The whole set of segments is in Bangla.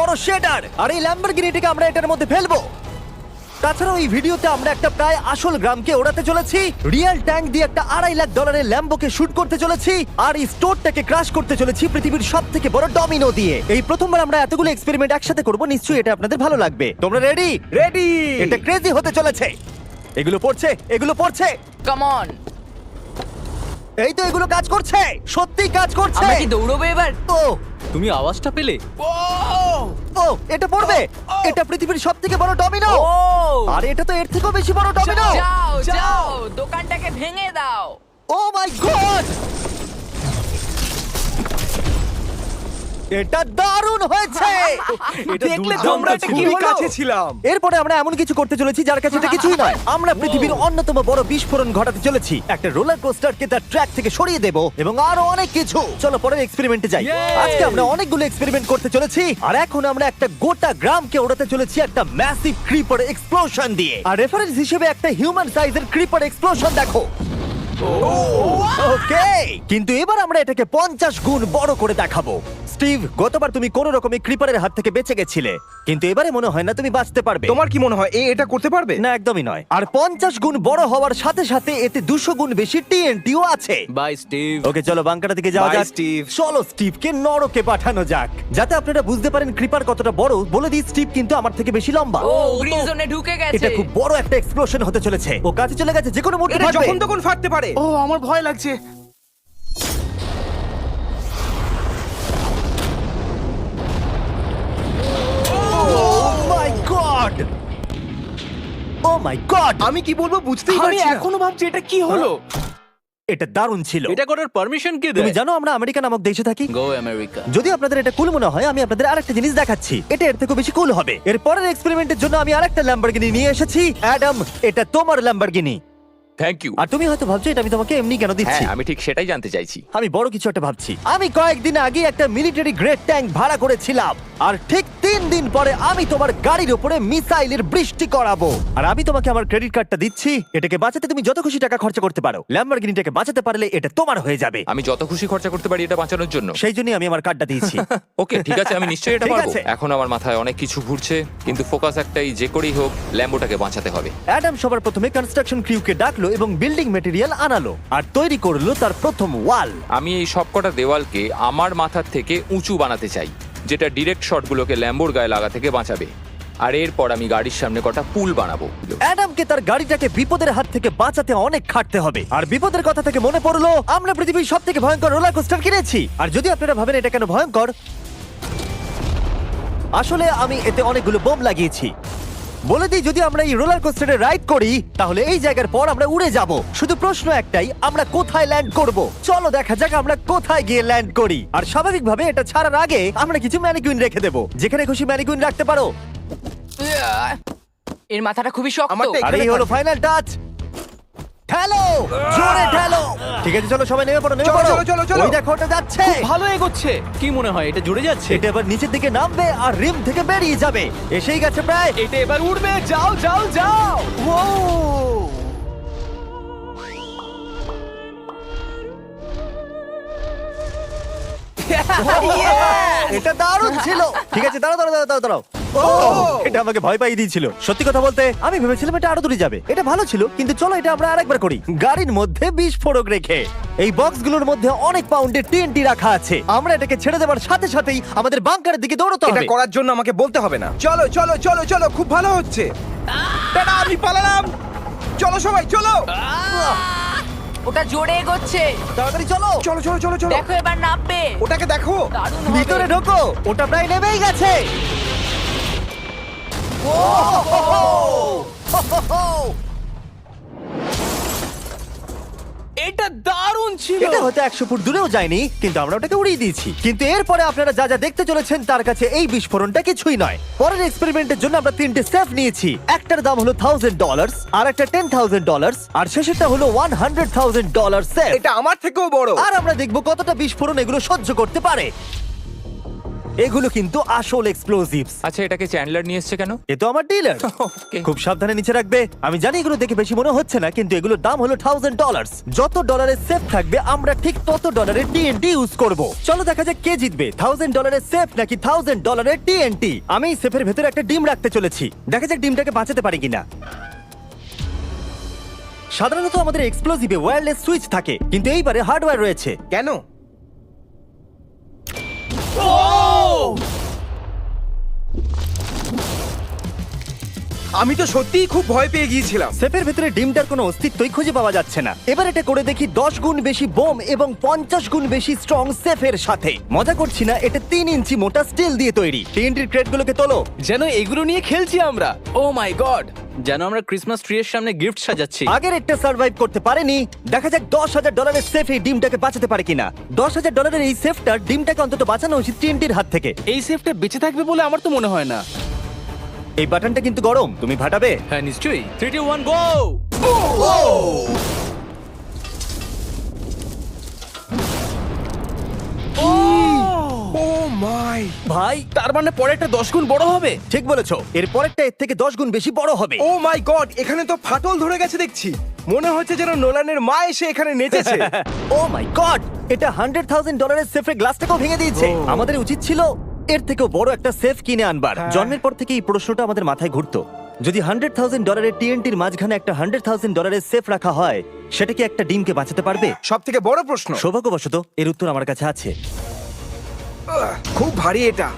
বড় শেডার, আর এই ল্যাম্বরগিনিটাকে আমরা এটার মধ্যে ফেলবো। তাছাড়াও এই ভিডিওতে আমরা একটা প্রায় আসল গ্রামকে ওড়াতে চলেছি, রিয়েল ট্যাঙ্ক দিয়ে একটা $2.5 লাখ ল্যাম্বোকে শুট করতে চলেছি, আর এই স্টোরটাকে ক্রাশ করতে চলেছি পৃথিবীর সব থেকে বড় ডমিনো দিয়ে। এই প্রথমবার আমরা এতগুলো এক্সপেরিমেন্ট একসাথে করবো, নিশ্চয়ই এটা আপনাদের ভালো লাগবে। তোমরা রেডি? রেডি। এটা ক্রেজি হতে চলেছে। এগুলো পড়ছে, এগুলো পড়ছে। Come on. এই তো এগুলো কাজ করছে, সত্যি কাজ করছে। আমরা কি দৌড়বো এবার? ও তুমি আওয়াজটা পেলে? ও এটা পড়বে। এটা পৃথিবীর সব থেকে বড় ডমিনো, ও আর এটা তো এর থেকেও বেশি বড় ডমিনো। যাও যাও দোকানটাকে ভেঙে দাও। ও মাই গড, এটা দারুণ হয়েছে। দেখলে দুর্দান্ত তোমরা এটা ছিল। কি খুবই কাছে ছিলাম। এরপরে আমরা এমন কিছু করতে চলেছি যার কাছে এটা কিছুই নয়। আমরা পৃথিবীর অন্যতম বড় বিস্ফোরণ ঘটাতে চলেছি। একটা রোলার কোস্টারকে তার ট্র্যাক থেকে সরিয়ে দেব এবং আরো অনেক কিছু। চলো পরের এক্সপেরিমেন্টে যাই। Yay! আজকে আমরা অনেকগুলো এক্সপেরিমেন্ট করতে চলেছি, আর এখন আমরা একটা গোটা গ্রামকে ওড়াতে চলেছি একটা ম্যাসিভ ক্রিপার এক্সপ্লোশন দিয়ে। আর রেফারেন্স হিসেবে একটা হিউম্যান সাইজের ক্রিপার এক্সপ্লোশন দেখো। ওকে, কিন্তু এবার আমরা এটাকে 50 গুণ বড় করে দেখাবো। স্টিভ, গতবার তুমি কোন রকমে ক্রিপারের হাত থেকে বেঁচে গেছিলে, কিন্তু এবারে মনে হয় না তুমি বাঁচতে পারবে। তোমার কি মনে হয় এটা করতে পারবে? না, একদমই নয়। আর 50 গুণ বড় হওয়ার সাথে সাথে এতে 200 গুণ বেশি টিএনটিও আছে। Bye Steve. ওকে, চলো বাংকাটা দিকে যাওয়া Bye, যাক। Steve. চলো স্টিভকে নরকে পাঠানো যাক। যাতে আপনারা বুঝতে পারেন ক্রিপার কতটা বড়, বলে দিই স্টিভ কিন্তু আমার থেকে বেশি লম্বা। ও গ্রিন জোনে ঢুকে গেছে। এটা খুব বড় একটা এক্সপ্লোশন হতে চলেছে। ও কাছে চলে গেছে, যে কোনো মুহূর্তে এটা ফাটবে। যখন তখন ফাটতে পারে। ও আমার ভয় লাগছে। Oh my God! Oh my God! আমি কি বলবো বুঝতেই আমি পারছি না। এখনো ভাবছি এটা কি হলো। এটা দারুণ ছিল। এটা করার পারমিশন কে তুমি দেয়? জানো আমরা আমেরিকা নামক দেশে থাকি। গো আমেরিকা। যদি আপনাদের এটা কুল মনে হয়, আমি আপনাদের আরেকটা জিনিস দেখাচ্ছি। এটা এর থেকে বেশি কুল হবে। এর পরের এক্সপেরিমেন্টের জন্য আমি আরেকটা ল্যাম্বরগিনি নিয়ে এসেছি। অ্যাডাম, এটা তোমার ল্যাম্বরগিনি। Thank you. আর তুমি হয়তো ভাবছো এটা আমি তোমাকে এমনি কেন দিচ্ছি। হ্যাঁ, আমি ঠিক সেটাই জানতে চাইছি। আমি বড় কিছু একটা ভাবছি। আমি কয়েকদিন আগে একটা মিলিটারি গ্রেড ট্যাঙ্ক ভাড়া করেছিলাম, আর ঠিক 3 দিন পরে আমি তোমার গাড়ির উপরে মিসাইলের বৃষ্টি করাবো। আর আমি তোমাকে আমার ক্রেডিট কার্ডটা দিচ্ছি। এটাকে বাঁচাতে তুমি যত খুশি টাকা খরচা করতে পারো। ল্যাম্বরগিনিটাকে বাঁচাতে পারলে এটা তোমার হয়ে যাবে। আমি যত খুশি খরচা করতে পারি এটা বাঁচানোর জন্য। সেই জন্যই আমি আমার কার্ডটা দিয়েছি। ওকে, ঠিক আছে, আমি নিশ্চয়ই এটা ঠিক পারবো। আছে। এখন আমার মাথায় অনেক কিছু ঘুরছে, কিন্তু ফোকাস একটাই, যে করেই হোক ল্যাম্বোটাকে বাঁচাতে হবে। অ্যাডাম সবার প্রথমে কনস্ট্রাকশন ক্রিউকে ডাকলো এবং বিল্ডিং মেটেরিয়াল আনালো, আর তৈরি করলো তার প্রথম ওয়াল। আমি এই সবকটা দেওয়ালকে আমার মাথার থেকে উঁচু বানাতে চাই, যেটা ডিরেক্ট শটগুলোকে ল্যাম্বোর গায়ে লাগা থেকে বাঁচাবে। আর এরপর আমি গাড়ির সামনে কটা পুল বানাবো। অ্যাডামকে তার গাড়িটাকে বিপদের হাত থেকে বাঁচাতে অনেক খাটতে হবে। আর বিপদের কথা থেকে মনে পড়লো, আমরা পৃথিবীর সব থেকে ভয়ঙ্কর রোলার কোস্টার কিনেছি। আর যদি আপনারা ভাবেন এটা কেন ভয়ঙ্কর, আসলে আমি এতে অনেকগুলো বোম লাগিয়েছি। বলে দিই, যদি আমরা এই রোলার কোস্টারে রাইড করি তাহলে এই জায়গার পর আমরা উড়ে যাব। শুধু প্রশ্ন একটাই, আমরা কোথায় ল্যান্ড করব? চলো দেখা যাক আমরা কোথায় গিয়ে ল্যান্ড করি। আর স্বাভাবিকভাবে এটা ছাড়ার আগে আমরা কিছু ম্যানিকুইন রেখে দেবো। যেখানে খুশি ম্যানিকুইন রাখতে পারো। এর মাথাটা খুবই শক্ত। আমারটা আর এই হলো ফাইনাল টাচ। ঠেলো, জোরে ঠেলো। ঠিক আছে, চলো সবাই নেমে পড়ো, নেমে চলো, পড়ো। চলো, চলো, চলো। ওই দেখো ওটা যাচ্ছে। ভালো এগোচ্ছে। কি মনে হয় এটা জুড়ে যাচ্ছে? এটা এবার নিচের দিকে নামবে আর রিম থেকে বেরিয়ে যাবে। এসেই গেছে প্রায়। এটা এবার উঠবে। যাও যাও যাও। ও এটা দারুণ ছিল। ঠিক আছে, দাঁড়াও দাঁড়াও দাঁড়াও দাঁড়াও। ও, এটা আমাকে ভয় পাইয়ে দিয়েছিল। সত্যি কথা বলতে আমি ভেবেছিলাম এটা আরো দূরে যাবে। এটা ভালো ছিল, কিন্তু চলো এটা আমরা আরেকবার করি, গাড়ির মধ্যে বিস্ফোরক রেখে। এই বক্সগুলোর মধ্যে অনেক পাউন্ডের টিএনটি রাখা আছে। আমরা এটাকে ছেড়ে দেওয়ার সাথে সাথেই আমাদের বাংকারের দিকে দৌড়তে এটা হবে। করার জন্য আমাকে বলতে হবে না। চলো চলো চলো চলো, খুব ভালো হচ্ছে। টাটা, আমি পালালাম। চলো সবাই চলো। ওটা জোরে এগোচ্ছে। তাড়াতাড়ি চলো। চলো চলো চলো চলো। দেখো এবার নামবে। ওটাকে দেখো। দারুণ হবে। ভিতরে ঢোকো, ওটা প্রায় নেমেই গেছে। এটা দারুণ ছিল। এটা হয়তো 100 ফুট দূরেও যায়নি, কিন্তু আমরা ওটাকে উড়িয়ে দিয়েছি। কিন্তু এরপরে আপনারা যা যা দেখতে চলেছেন তার কাছে এই বিস্ফোরণটা কিছুই নয়। পরের এক্সপেরিমেন্টের জন্য আমরা 3টে স্টেপ নিয়েছি। একটার দাম হলো $1000, আর একটা $10,000, আর শেষেরটা হলো $100,000 সেফ। এটা আমার থেকেও বড়। আর আমরা দেখবো কতটা বিস্ফোরণ এগুলো সহ্য করতে পারে। এগুলো কিন্তু আসল এক্সপ্লোসিভস। আচ্ছা, এটাকে চ্যান্ডলার নিয়ে এসছে কেন? এ তো আমার ডিলার। Okay. খুব সাবধানে নিচে রাখবে। আমি জানি এগুলো দেখে বেশি মনে হচ্ছে না, কিন্তু এগুলোর দাম হলো $1000। যত ডলারের সেফ থাকবে আমরা ঠিক তত ডলারের টিএনটি ইউজ করব। চলো দেখা যাক কে জিতবে, $1000 সেফ নাকি $1000 টিএনটি। আমি সেফের ভেতরে একটা ডিম রাখতে চলেছি, দেখা যাক ডিমটাকে বাঁচাতে পারি কিনা। সাধারণত আমাদের এক্সপ্লোসিভে ওয়্যারলেস সুইচ থাকে, কিন্তু এইবারে হার্ডওয়্যার রয়েছে। কেন? আমি তো সত্যিই খুব ভয় পেয়ে গিয়েছিলাম। সেফের ভেতরে ডিমটার কোনো অস্তিত্বই খুঁজে পাওয়া যাচ্ছে না। এবার এটা করে দেখি 10 গুণ বেশি বোম এবং 50 গুণ বেশি স্ট্রং সেফের সাথে। মজা করছি না, এটা 3 ইঞ্চি মোটা স্টিল দিয়ে তৈরি। টিএনটির ক্রেটগুলোকে তোলো। যেন এগুলো নিয়ে খেলছি আমরা। ও মাই গড। যেন আমরা ক্রিসমাস ট্রি এর সামনে গিফট সাজাচ্ছি। আগের একটা সার্ভাইভ করতে পারেনি, দেখা যাক $10,000 সেফ এই ডিমটাকে বাঁচাতে পারে কিনা। $10,000 এই সেফটার ডিমটাকে অন্তত বাঁচানো উচিত টিএনটির হাত থেকে। এই সেফটা বেঁচে থাকবে বলে আমার তো মনে হয় না। এই বাটনটা কিন্তু গরম, তুমি ফাটাবে। হ্যাঁ নিশ্চয়ই। 3 2 1 গো। ও মাই! ভাই তার মানে পরে একটা 10 গুণ বড় হবে। ঠিক বলেছো, এর পরেরটা এর থেকে 10 গুণ বেশি বড় হবে। ও মাই গড! এখানে তো ফাটল ধরে গেছে দেখছি। মনে হচ্ছে যেন নোলানের মা এসে এখানে নেচেছে। ও মাই গড, এটা $100,000 সেফের গ্লাসটাকেও ভেঙে দিয়েছে। আমাদের উচিত ছিল এর থেকেও বড় একটা সেফ কিনে আনবার। জন্মের পর থেকে এই প্রশ্নটা আমাদের মাথায় ঘুরতো, যদি $100,000 টিএনটির মাঝখানে একটা $100,000 সেফ রাখা হয়, সেটা কি একটা ডিমকে বাঁচাতে পারবে? সব থেকে বড় প্রশ্ন। সৌভাগ্যবশত এর উত্তর আমার কাছে আছে। খুব ভারী এটা।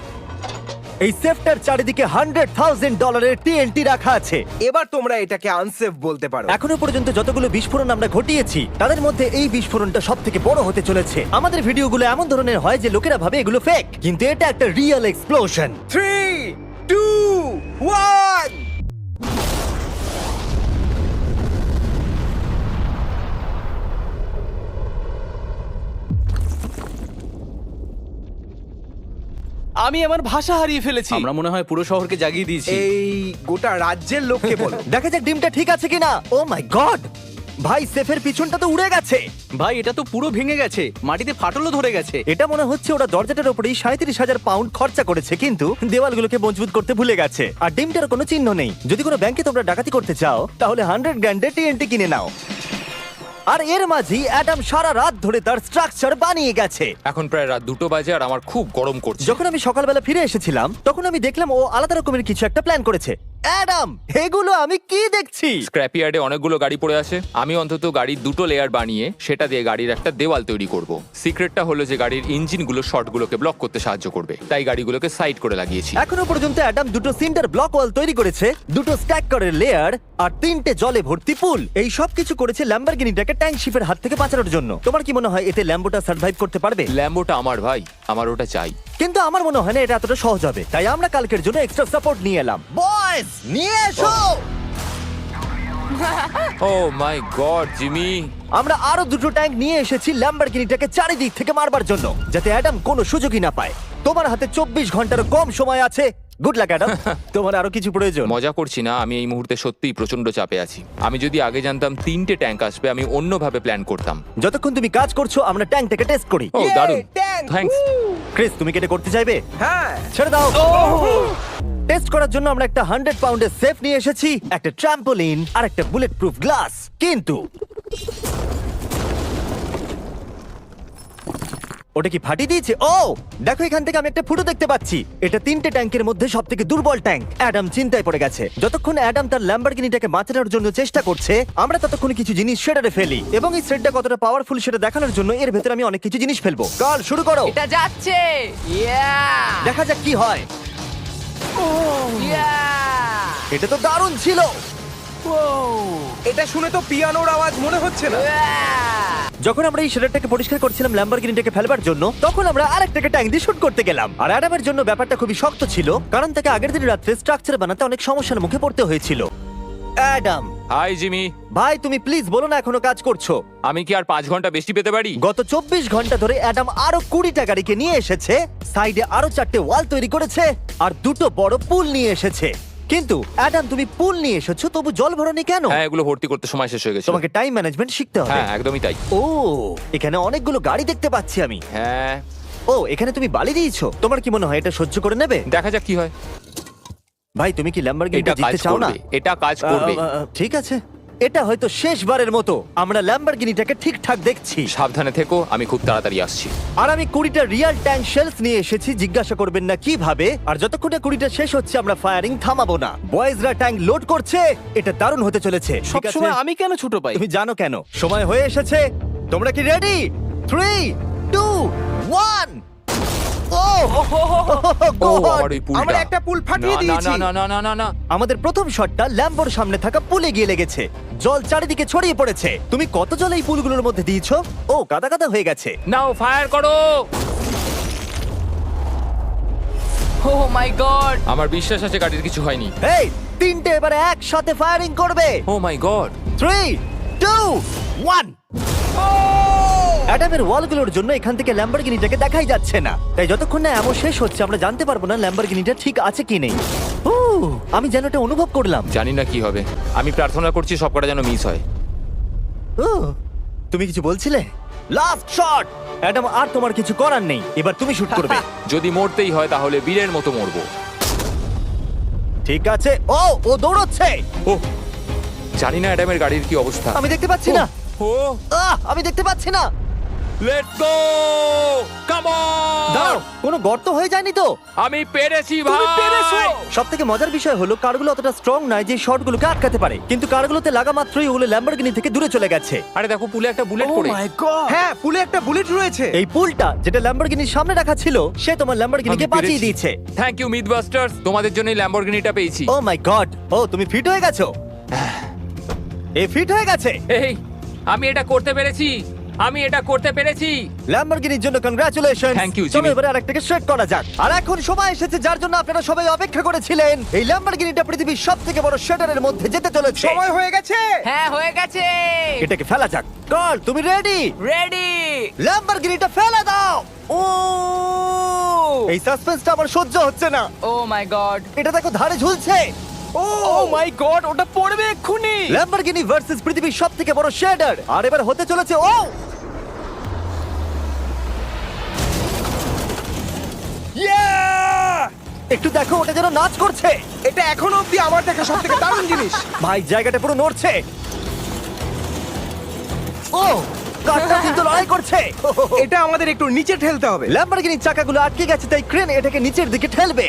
এই সেফটার চারিদিকে $100,000 টিএনটি রাখা আছে। এবার তোমরা এটাকে আনসেফ বলতে পারো। এখনো পর্যন্ত যতগুলো বিস্ফোরণ আমরা ঘটিয়েছি তাদের মধ্যে এই বিস্ফোরণটা সব থেকে বড় হতে চলেছে। আমাদের ভিডিওগুলো এমন ধরনের হয় যে লোকেরা ভাবে এগুলো ফেক, কিন্তু এটা একটা রিয়েল এক্সপ্লোশন। 3 2 1 আমি আমার ভাষা হারিয়ে ফেলেছি। আমরা মনে হয় পুরো শহরকে জাগিয়ে দিয়েছি। এই গোটা রাজ্যের লোককে বলো। দেখা যাক ডিমটা ঠিক আছে কিনা। ও মাই গড, ভাই সেফের পিছনটা তো উড়ে গেছে। ভাই এটা তো পুরো ভেঙে গেছে, মাটিতে ফাটলও ধরে গেছে। এটা মনে হচ্ছে ওরা দরজাটার উপরেই 37,000 পাউন্ড খরচা করেছে, কিন্তু দেওয়ালগুলোকে মজবুত করতে ভুলে গেছে। আর ডিমটার কোনো চিহ্ন নেই। যদি কোনো ব্যাংকে তোমরা ডাকাতি করতে চাও তাহলে 100 গ্র্যান্ডের টিএনটি কিনে নাও। আর এর মাঝেই অ্যাডাম সারা রাত ধরে তার স্ট্রাকচার বানিয়ে গেছে। এখন প্রায় রাত 2টো বাজে আর আমার খুব গরম করছে। যখন আমি সকালবেলা ফিরে এসেছিলাম তখন আমি দেখলাম ও আলাদা রকমের কিছু একটা প্ল্যান করেছে। অ্যাডাম, এগুলো আমি কি দেখছি? স্ক্র্যাপ ইয়ার্ডে অনেকগুলো গাড়ি পড়ে আছে। আমি অন্তত গাড়ির 2টো লেয়ার বানিয়ে সেটা দিয়ে গাড়ির একটা দেওয়াল তৈরি করব। সিক্রেটটা হলো যে গাড়ির ইঞ্জিনগুলো শর্টগুলোকে ব্লক করতে সাহায্য করবে, তাই গাড়িগুলোকে সাইড করে লাগিয়েছি। এখনো পর্যন্ত অ্যাডাম 2টো সিন্টার ব্লক ওয়াল তৈরি করেছে, 2টো স্ট্যাক করের লেয়ার আর 3টে জলে ভর্তি পুল। এই সব কিছু করেছে ল্যাম্বরগিনিটাকে ট্যাঙ্ক শিপের হাত থেকে বাঁচানোর জন্য। তোমার কি মনে হয় এতে ল্যাম্বোটা সার্ভাইভ করতে পারবে? ল্যাম্বোটা আমার ভাই, আমার ওটা চাই। কিন্তু আমার মনে হয় না এটা এতটা সহজ হবে, তাই আমরা কালকের জন্য এক্সট্রা সাপোর্ট নিয়ে এলাম। বয়েজ, নিয়ে এসো। ও মাই গড জিমি, আমরা আরো 2টো ট্যাঙ্ক নিয়ে এসেছি ল্যাম্বরগিনিটাকে চারিদিক থেকে মারবার জন্য, যাতে অ্যাডাম কোনো সুযোগই না পায়। তোমার হাতে 24 ঘন্টারও কম সময় আছে। Good luck Adam. তোমার আরো কিছু প্রয়োজন? মজা করছি না, আমি এই মুহূর্তে সত্যিই প্রচন্ড চাপে আছি। আমি যদি আগে জানতাম 3টে ট্যাঙ্ক আসবে আমি অন্যভাবে প্ল্যান করতাম। যতক্ষণ তুমি কাজ করছো আমরা ট্যাঙ্কটাকে টেস্ট করি। ও দারুণ, ট্যাঙ্ক! থ্যাঙ্কস। ক্রিস, তুমি কি এটা করতে চাইবে? হ্যাঁ। ছেড়ে দাও। টেস্ট করার জন্য আমরা একটা 100 পাউন্ডের সেফ নিয়ে এসেছি, একটা ট্রাম্পোলিন আর একটা বুলেট প্রুফ গ্লাস। কিন্তু ওটা কি ফাটিয়ে দিয়েছে? ও দেখো, এখান থেকে আমি একটা ফুটো দেখতে পাচ্ছি। এটা 3টে ট্যাঙ্কের মধ্যে সব থেকে দুর্বল ট্যাঙ্ক। অ্যাডাম চিন্তায় পড়ে গেছে। যতক্ষণ অ্যাডাম তার ল্যাম্বরগিনিটাকে বাঁচানোর জন্য চেষ্টা করছে, আমরা ততক্ষণ কিছু জিনিস শেডারে ফেলি, এবং এই শেডটা কতটা পাওয়ারফুল সেটা দেখানোর জন্য এর ভেতরে আমি অনেক কিছু জিনিস ফেলবো। কাল শুরু করো। এটা যাচ্ছে। ইয়া! দেখা যাক কি হয়। ইয়া! এটা তো দারুণ ছিল। এটা শুনে তো পিয়ানোর আওয়াজ মনে হচ্ছে না। ইয়া! যখন আমরা এই শেডারটাকে পরিষ্কার করছিলাম ল্যাম্বরগিনিটাকে ফেলবার জন্য, তখন আমরা আরেকটাকে ট্যাঙ্ক দিয়ে শুট করতে গেলাম। আর অ্যাডামের জন্য ব্যাপারটা খুবই শক্ত ছিল, কারণ তাকে আগের দিন রাত্রে স্ট্রাকচার বানাতে অনেক সমস্যার মুখে পড়তে হয়েছিল। অ্যাডাম হাই জিমি, ভাই, তুমি প্লিজ বলো না এখনো কাজ করছো। আমি কি আর 5 ঘন্টা বেশি পেতে পারি? গত 24 ঘন্টা ধরে অ্যাডাম আরো 20টা গাড়িকে নিয়ে এসেছে, সাইডে আরো 4টে ওয়াল তৈরি করেছে, আর 2টো বড় পুল নিয়ে এসেছে। কিন্তু অ্যাডাম, তুমি পুল নিয়ে এসেছো, তবু জল ভরনি কেন? হ্যাঁ, এগুলো ভর্তি করতে সময় শেষ হয়ে গেছে। তোমাকে টাইম ম্যানেজমেন্ট শিখতে হবে। হ্যাঁ একদমই তাই। ও, এখানে অনেকগুলো গাড়ি দেখতে পাচ্ছি আমি। হ্যাঁ, ও এখানে তুমি বালি দিয়েছো, তোমার কি মনে হয় এটা সহ্য করে নেবে? দেখা যাক কি হয়। ভাই তুমি কি ল্যাম্বরগিনিটা এটা জিততে কাজ চাও না? করবে, এটা কাজ করবে। ঠিক আছে, এটা হয়তো শেষবারের মতো আমরা ল্যাম্বরগিনিটাকে ঠিকঠাক দেখছি। সাবধানে থেকো, আমি খুব তাড়াতাড়ি আসছি। আর আমি 20টা রিয়েল ট্যাঙ্ক শেলস নিয়ে এসেছি, জিজ্ঞাসা করবেন না কিভাবে। আর যতক্ষণ না 20টা শেষ হচ্ছে আমরা ফায়ারিং থামাবো না। বয়েজরা ট্যাঙ্ক লোড করছে, এটা দারুণ হতে চলেছে। ঠিক আছে, সবসময় আমি কেন ছোট পাই? তুমি জানো কেন। সময় হয়ে এসেছে, তোমরা কি রেডি? 3, 2, 1 ও ও God! আমার ওই পুলটা। আমরা একটা পুল ফাটিয়ে না, দিয়েছি। না, না, না, না, না, না। আমাদের প্রথম শটটা ল্যাম্বোর সামনে থাকা পুলে গিয়ে লেগেছে। জল চারিদিকে ছড়িয়ে পড়েছে। তুমি কত জল এই পুলগুলোর মধ্যে দিয়েছো? ও কাদা কাদা হয়ে গেছে। নাও ফায়ার করো। ও মাই গড! আমার বিশ্বাস আছে গাড়ির কিছু হয়নি। এই তিনটে এবারে একসাথে ফায়ারিং করবে। ও মাই গড। 3, 2, 1 অ্যাডামের ওয়ালগুলোর জন্য এখান থেকে ল্যাম্বরগিনিটাকে দেখাই যাচ্ছে না, তাই যতক্ষণ না এমন শেষ হচ্ছে আমরা জানতে পারবো না ল্যাম্বরগিনিটা ঠিক আছে কি নেই। আমি যেন এটা অনুভব করলাম। জানি না কি হবে, আমি প্রার্থনা করছি সবকটা যেন মিস হয়। তুমি কিছু বলছিলে? লাস্ট শট অ্যাডাম, আর তোমার কিছু করার নেই, এবার তুমি শুট করবে। যদি মরতেই হয় তাহলে বীরের মতো মরবো। ঠিক আছে। ও দৌড়চ্ছে। ও জানি না অ্যাডামের গাড়ির কি অবস্থা। আমি দেখতে পাচ্ছি না। ও আমি দেখতে পাচ্ছি না। লেটস গো, কাম দাঁড়াও, অন। কোনো গর্ত হয়ে যায়নি তো? আমি পেরেছি তুমি ভাই। পেরেছো। সব থেকে মজার বিষয় হলো কারগুলো অতটা স্ট্রং নয় যে শটগুলোকে আটকাতে পারে, কিন্তু কারগুলোতে লাগা মাত্রই ওগুলো ল্যাম্বরগিনি থেকে দূরে চলে গেছে। আরে দেখো পুলে একটা বুলেট ও পড়ে। মাই গড! হ্যাঁ, পুলে একটা বুলেট রয়েছে। এই পুলটা যেটা ল্যাম্বরগিনির সামনে রাখা ছিল, সে তোমার ল্যাম্বরগিনিকে আমি বাঁচিয়ে পেরেছি। দিয়েছে। থ্যাংক ইউ মিথবাস্টার্স, তোমাদের জন্যই ল্যাম্বরগিনিটা পেয়েছি। ও মাই গড! ও তুমি ফিট হয়ে গেছো। এই ফিট হয়ে গেছে। এই আমি এটা করতে পেরেছি, আমি এটা করতে পেরেছি। ল্যাম্বরগিনির জন্য কংগ্রাচুলেশন। Thank you, চলো Jimmy. এবারে আরেকটাকে স্ট্রেট করা যাক। আর এখন সময় এসেছে যার জন্য আপনারা সবাই অপেক্ষা করেছিলেন। এই ল্যাম্বরগিনিটা পৃথিবীর সবথেকে বড় শেডারের মধ্যে যেতে চলেছে। সময় হয়ে গেছে। হ্যাঁ হয়ে গেছে। এটাকে ফেলা যাক। কার্ল তুমি রেডি? রেডি! ল্যাম্বরগিনিটা ফেলে দাও। ও এই সাসপেন্সটা আমার সহ্য হচ্ছে না। ও মাই গড! এটা দেখো ধারে ঝুলছে। ও মাই গড, ওটা পড়বে এক্ষুনি। ল্যাম্বরগিনি ভার্সেস পৃথিবীর সবথেকে বড় শেডার। আর এবার হতে চলেছে ও একটু দেখো, ওটা যেন নাচ করছে। এটা এখনো অব্দি আমার দেখা সবথেকে দারুণ জিনিস। ভাই জায়গাটা পুরো নড়ছে। ও কারটা কিন্তু লড়াই করছে। এটা আমাদের একটু নিচে ঠেলতে হবে। ল্যাম্বরগিনির চাকাগুলো আটকে গেছে, তাই ক্রেন এটাকে নিচের দিকে ঠেলবে।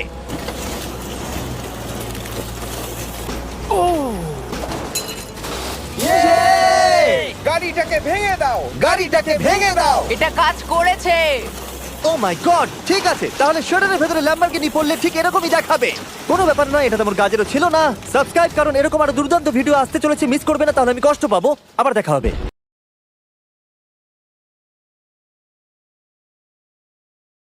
গাড়িটাকে ভেঙে দাও। গাড়িটাকে ভেঙে দাও। এটা কাজ করেছে। ও মাই গড! ঠিক আছে, তাহলে শেডারের ভেতরে ল্যাম্বরগিনি পড়লে ঠিক এরকমই দেখাবে। কোনো ব্যাপার নয়, এটা তোমার কাজেরও ছিল না। সাবস্ক্রাইব, কারণ এরকম আরো দুর্দান্ত ভিডিও আসতে চলেছে, মিস করবে না, তাহলে আমি কষ্ট পাবো। আবার দেখা হবে।